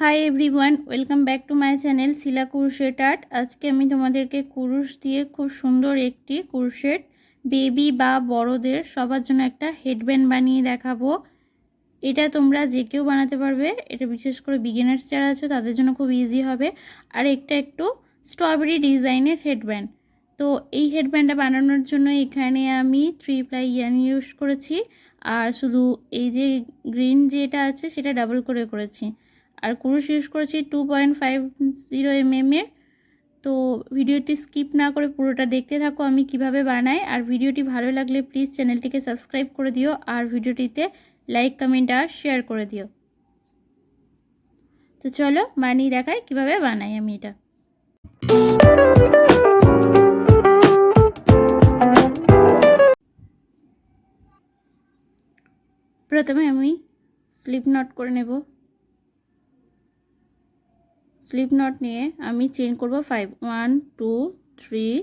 High everyone welcome back to my channel Shila crochet art. आज के आमी तोमादेरके कुरुश दिए खूब सुंदर एकटी क्रोशेट बेबी बा बड़ोदेर सबार जोन्नो एकटा हेडबैंड बानिये देखाबो। এটা তোমরা যে কেউ বানাতে পারবে, এটা বিশেষ করে বিগিনার্স যারা আছে তাদের জন্য খুব ইজি হবে। আর একটা একটু স্ট্রবেরি ডিজাইনের হেডব্যান্ড। তো এই হেডব্যান্ডটা বানানোর জন্য এখানে আমি 3 প্লাই ইয়ার্ন ইউজ করেছি, আর শুধু এই যে গ্রিন যেটা আছে সেটা ডাবল করে করেছি, আর কুরুশ ইউজ করেছি 2.50 mm এর। তো ভিডিওটি স্কিপ না করে পুরোটা দেখতে থাকো আমি কিভাবে বানাই। আর ভিডিওটি ভালো লাগলে প্লিজ চ্যানেলটিকে সাবস্ক্রাইব করে দিও, আর ভিডিওটিতে লাইক কমেন্ট আর শেয়ার করে দিও। তো চলো বানিয়ে দেখাই কিভাবে বানাই আমি এটা। প্রথমে আমি স্লিপ নট করে নেব। স্লিপ নট নিয়ে আমি চেইন করব 5 1 2 3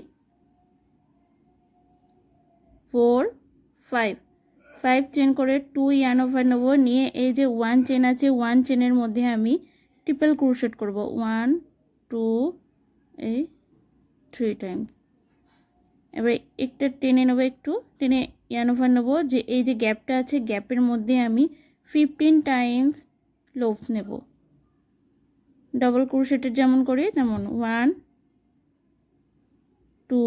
4 5 5 চেন করে 2 ইয়ার্ন ওভার নেব। নিয়ে এই যে 1 চেন আছে 1 চেনের মধ্যে আমি ট্রিপল ক্রোশেট করব 1 2 3 টাইম। এবার একটা টেনে নেব, একটু টেনে ইয়ার্ন ওভার নেব। যে এই যে গ্যাপটা আছে গ্যাপের মধ্যে আমি 15 টাইমস লুপস নেব, ডবল ক্রোশেটের যেমন করি তেমন 1 2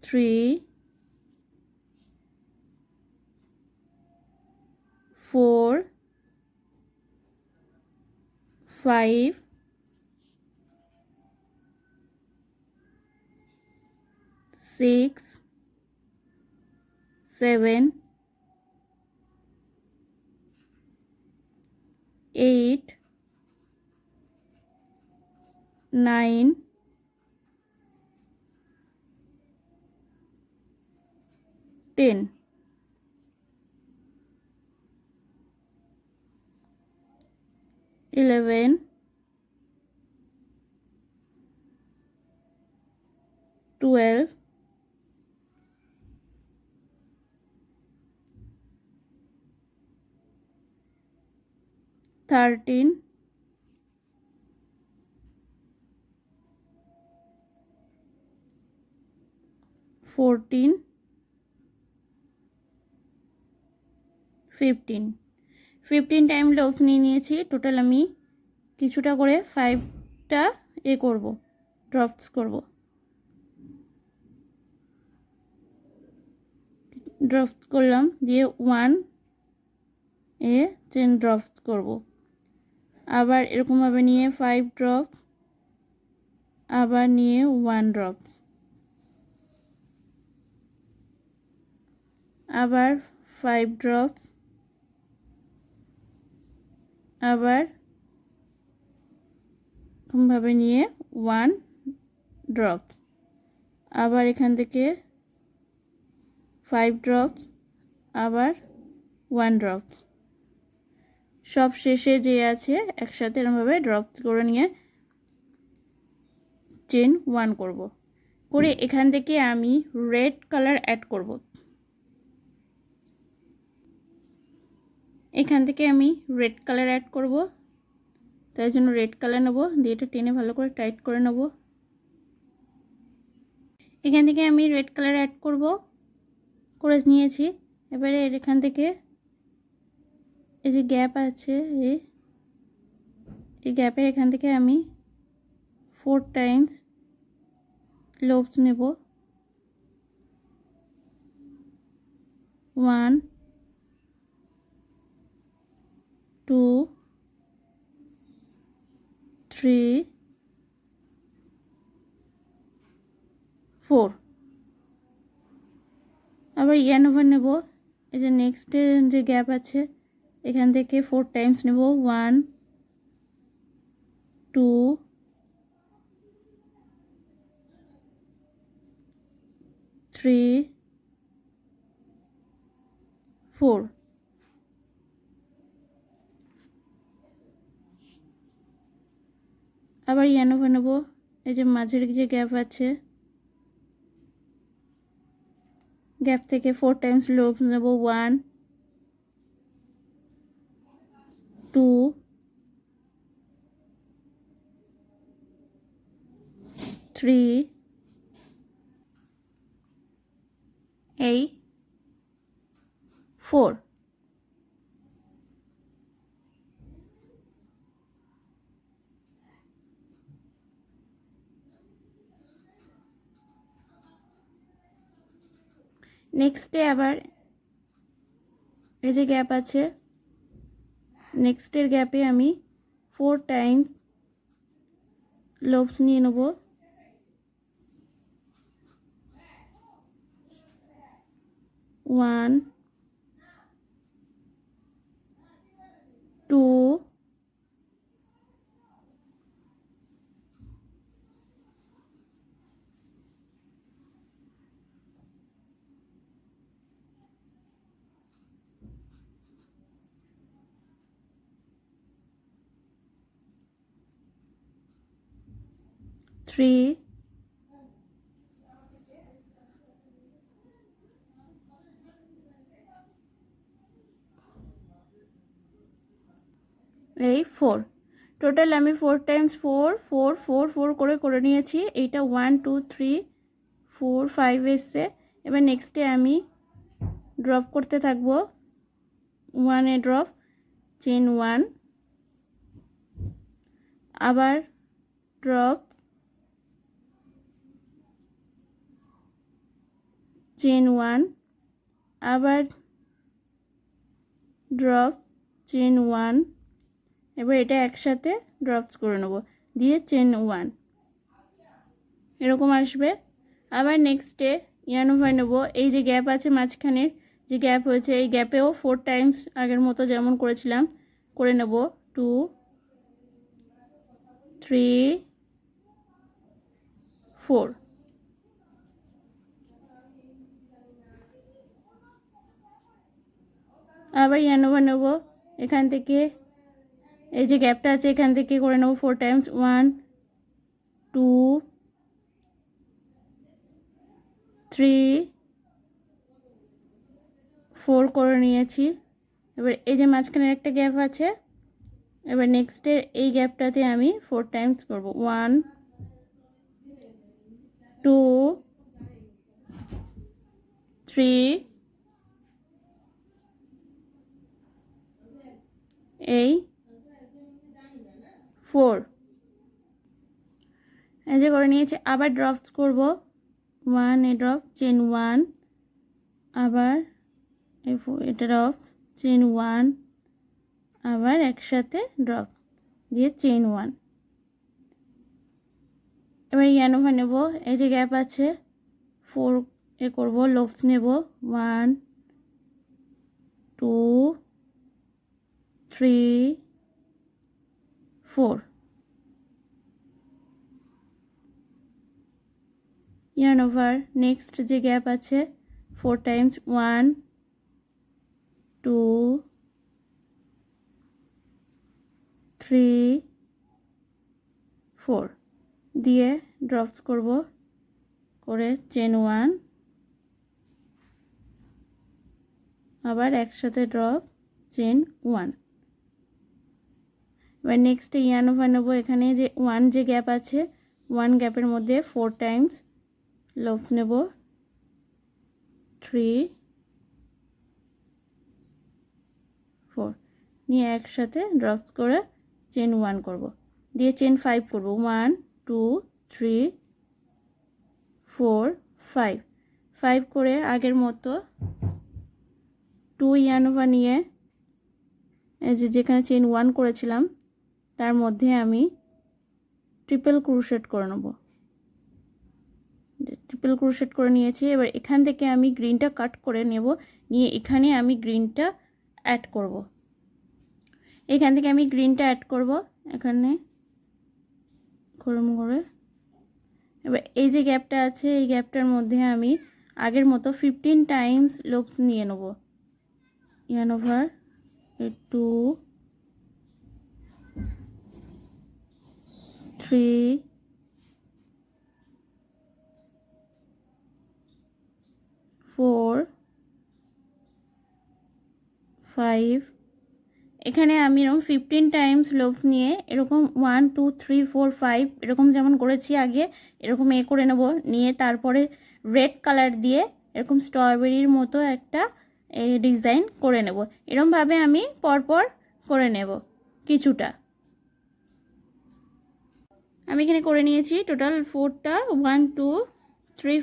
3 4 5 6 7 8 9 10 11 12 13 14 15 টাইম লুপস নিয়ে নিয়েছি। টোটাল আমি কিছুটা করে 5টা করব, ড্রপস করব। ড্রপস করলাম, দিয়ে 1 চেন ড্রপস করব। আবার এরকমভাবে নিয়ে 5 ড্রপস, আবার নিয়ে 1 ড্রপস, আবার 5 ড্রপস, আবার এরকমভাবে নিয়ে 1 ড্রপস, আবার এখান থেকে 5 ড্রপস, আবার 1 ড্রপস। সব শেষে যে আছে একসাথে এরকমভাবে ড্রপস করে নিয়ে চেন 1 করব। করে এখান থেকে আমি রেড কালার অ্যাড করব। এখান থেকে আমি রেড কালার অ্যাড করব, তাই জন্য রেড কালার নেব, দিয়ে এটা টেনে ভালো করে টাইট করে নেব। এখান থেকে আমি রেড কালার অ্যাড করব, করে নিয়েছি। এবারে এখান থেকে এই যে গ্যাপ আছে এই গ্যাপের এখান থেকে আমি 4 টাইমস লুপস নেব, 1 2 3 4। আবার ইয়ার্ন ওভার নেব। এই যে নেক্সটে যে গ্যাপ আছে এখান থেকে 4 টাইমস নেব, 1 2 3 4। আবার ইয়ার্ন ওভার নেব। এই যে মাঝের যে গ্যাপ আছে গ্যাপ থেকে 4 টাইমস লুপস নেব, 1 2 3 এই 4। নেক্সটে আবার এই যে গ্যাপ আছে, নেক্সটের গ্যাপে আমি 4 টাইমস লুপস নিয়ে নেব। 1 2 3 এই 4। টোটাল আমি 4 টাইমস 4 4 4 4 করে নিয়েছি। এইটা 1 2 3 4 5 এসছে। এবার নেক্সটে আমি ড্রপ করতে থাকবো। 1 এ ড্রপ, চেন 1, আবার ড্রপ, চেন 1, আবার ড্রপ, চেন 1। এবার এটা একসাথে ড্রপস করে নেব, দিয়ে চেন 1, এরকম আসবে। আবার নেক্সটে ইয়ার্ন ওভার নেব। এই যে গ্যাপ আছে মাঝখানের যে গ্যাপ হয়েছে, এই গ্যাপেও 4 টাইমস আগের মতো যেমন করেছিলাম করে নেব। 2 3 4। আবার ইয়ার্ন ওভার নেব। এখান থেকে এই যে গ্যাপটা আছে এখান থেকে করে নেব 4 টাইমস। 1 2 3 4 করে নিয়েছি। এবার এই যে মাঝখানে একটা গ্যাপ আছে, এবার নেক্সটে এই গ্যাপটাতে আমি 4 টাইমস করব। 1 2 3 এই 4, এই যে করে নিয়েছি। আবার ড্রপস করব। 1 এ ড্রপ, চেন 1, আবার এটা ড্রপ, চেন 1, আবার একসাথে ড্রপ দিয়ে চেন 1। এবার ইয়ার্ন ওভার নেব। এই যে গ্যাপ আছে 4 এ করব, লুপস নেব। 1 2 3 4, ইয়ার্ন ওভার। নেক্সট যে গ্যাপ আছে 4 টাইমস। 1 2 3 4 দিয়ে ড্রপস করব, করে চেন 1, আবার একসাথে ড্রপ, চেন 1। এবার নেক্সটে ইয়ার্ন ওভার নেব। এখানে যে 1 যে গ্যাপ আছে 1 গ্যাপের মধ্যে 4 টাইমস লুপস নেব। 3 4 নিয়ে একসাথে ড্রপস করে চেন 1 করব, দিয়ে চেন 5 করব। 1 2 3 4 5 5 করে আগের মতো 2 ইয়ার্ন ওভার নিয়ে এই যে যেখানে চেন 1 করেছিলাম তার মধ্যে আমি ট্রিপল ক্রোশেট করে নেব। ট্রিপল ক্রোশেট করে নিয়েছি। এবার এখান থেকে আমি গ্রিনটা কাট করে নেব, নিয়ে এখানে আমি গ্রিনটা অ্যাড করব। এখান থেকে আমি গ্রিনটা অ্যাড করব এখানে করে। এবার এই যে গ্যাপটা আছে এই গ্যাপটার মধ্যে আমি আগের মতো 15 টাইমস লুপস নিয়ে নেব। ইয়ার্ন ওভার 2 3 4 5 এখানে আমি এরকম 15 টাইমস লোভ নিয়ে এরকম 1 2 3 4 5 এরকম যেমন করেছি আগে এরকম করে নেব, নিয়ে তারপরে রেড কালার দিয়ে এরকম স্ট্রবেরির মতো একটা ডিজাইন করে নেব। এরকমভাবে আমি পরপর করে নেব কিছুটা। আমি এখানে করে নিয়েছি টোটাল 4টা 1 2 3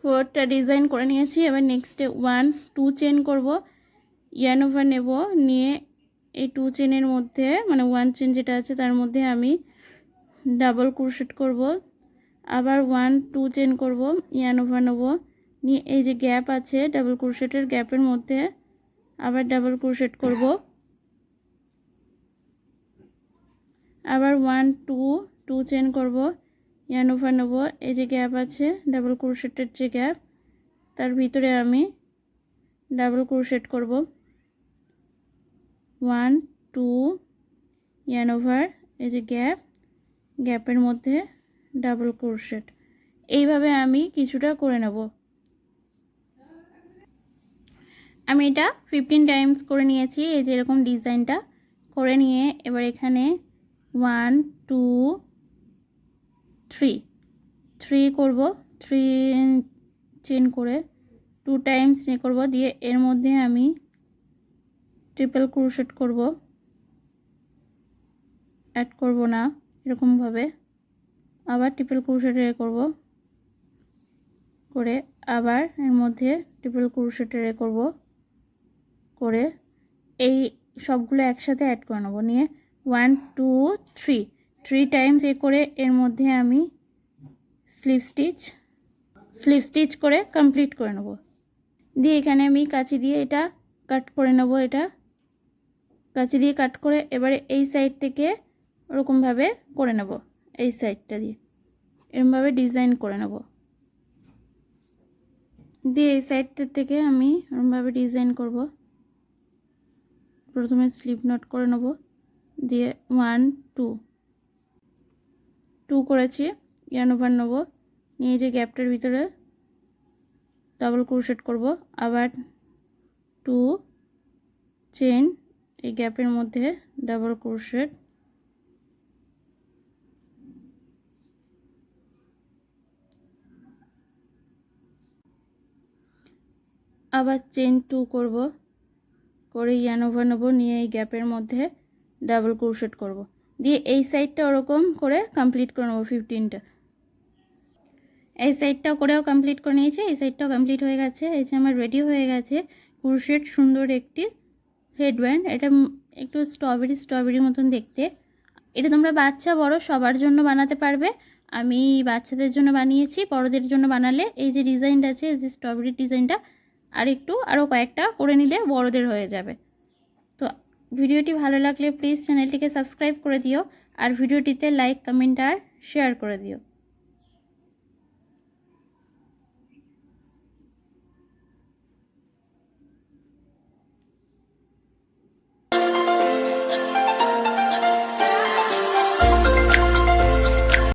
4টা ডিজাইন করে নিয়েছি। এবার নেক্সটে 1 2 চেন করব, ইয়ার্ন ওভার নেব, নিয়ে এই 2 চেনের মধ্যে মানে 1 চেন যেটা আছে তার মধ্যে আমি ডাবল ক্রোশেট করব, আবার 1 2 চেন করব, ইয়ার্ন ওভার নেব, নিয়ে এই যে গ্যাপ আছে ডাবল ক্রোশেটের গ্যাপের মধ্যে আবার ডাবল ক্রোশেট করব, আবার 1 2 2 চেন করব, ইয়ার্ন ওভার নেব, এই যে গ্যাপ আছে ডাবল ক্রোশেটের যে গ্যাপ তার ভিতরে আমি ডাবল ক্রোশেট করব, 1 2 ইয়ার্ন ওভার, এই যে গ্যাপের মধ্যে ডাবল ক্রোশেট। এইভাবে আমি কিছুটা করে নেব। আমি এটা 15 টাইমস করে নিয়েছি। এই যে এরকম ডিজাইনটা করে নিয়ে এবার এখানে 1 2 3 করব, 3 চেন করে 2 টাইমস নিয়ে করব, দিয়ে এর মধ্যে আমি ট্রিপল ক্রোশেট করব, অ্যাড করব না এরকমভাবে, আবার ট্রিপল ক্রোশেট করব, করে আবার এর মধ্যে ট্রিপল ক্রোশেট করব, করে এই সবগুলো একসাথে অ্যাড করে নেব, নিয়ে 1 2 3 টাইমস করে এর মধ্যে আমি স্লিভ স্টিচ করে কমপ্লিট করে নেব। দিয়ে এখানে আমি কাঁচি দিয়ে এটা কাট করে নেব, এটা কাঁচি দিয়ে কাট করে এবারে এই সাইড থেকে ওরকমভাবে করে নেব, এই সাইডটা দিয়ে এরকমভাবে ডিজাইন করে নেব, দিয়ে এই সাইডটার থেকে আমি ওরকমভাবে ডিজাইন করব। প্রথমে স্লিভ নট করে নেব, দিয়ে 1 2 করেছি, ইয়ার্ন ওভার নেব, নিয়ে যে গ্যাপটার ভিতরে ডাবল ক্রোশেট করব, আবার 2 চেন, এই গ্যাপের মধ্যে ডাবল ক্রোশেট, আবার চেন 2 করব, করে ইয়ার্ন ওভার নেব, নিয়ে এই গ্যাপের মধ্যে ডাবল ক্রোশেট করব, দিয়ে এই সাইডটা ওরকম করে কমপ্লিট করে নেব 15টা। এই সাইডটাও করেও কমপ্লিট করে নিয়েছি, এই সাইডটাও কমপ্লিট হয়ে গেছে। এই যে আমার রেডি হয়ে গেছে ক্রোশেট সুন্দর একটি হেডব্যান্ড। এটা একটু স্ট্রবেরি মতন দেখতে। এটা তোমরা বাচ্চা বড় সবার জন্য বানাতে পারবে। আমি বাচ্চাদের জন্য বানিয়েছি, বড়দের জন্য বানালে এই যে ডিজাইনটা আছে, এই যে স্ট্রবেরির ডিজাইনটা আরও কয়েকটা করে নিলে বড়দের হয়ে যাবে। তো ভিডিওটি ভালো লাগলে প্লিজ চ্যানেলটিকে সাবস্ক্রাইব করে দিও, আর ভিডিওটিতে লাইক কমেন্ট আর শেয়ার করে দিও।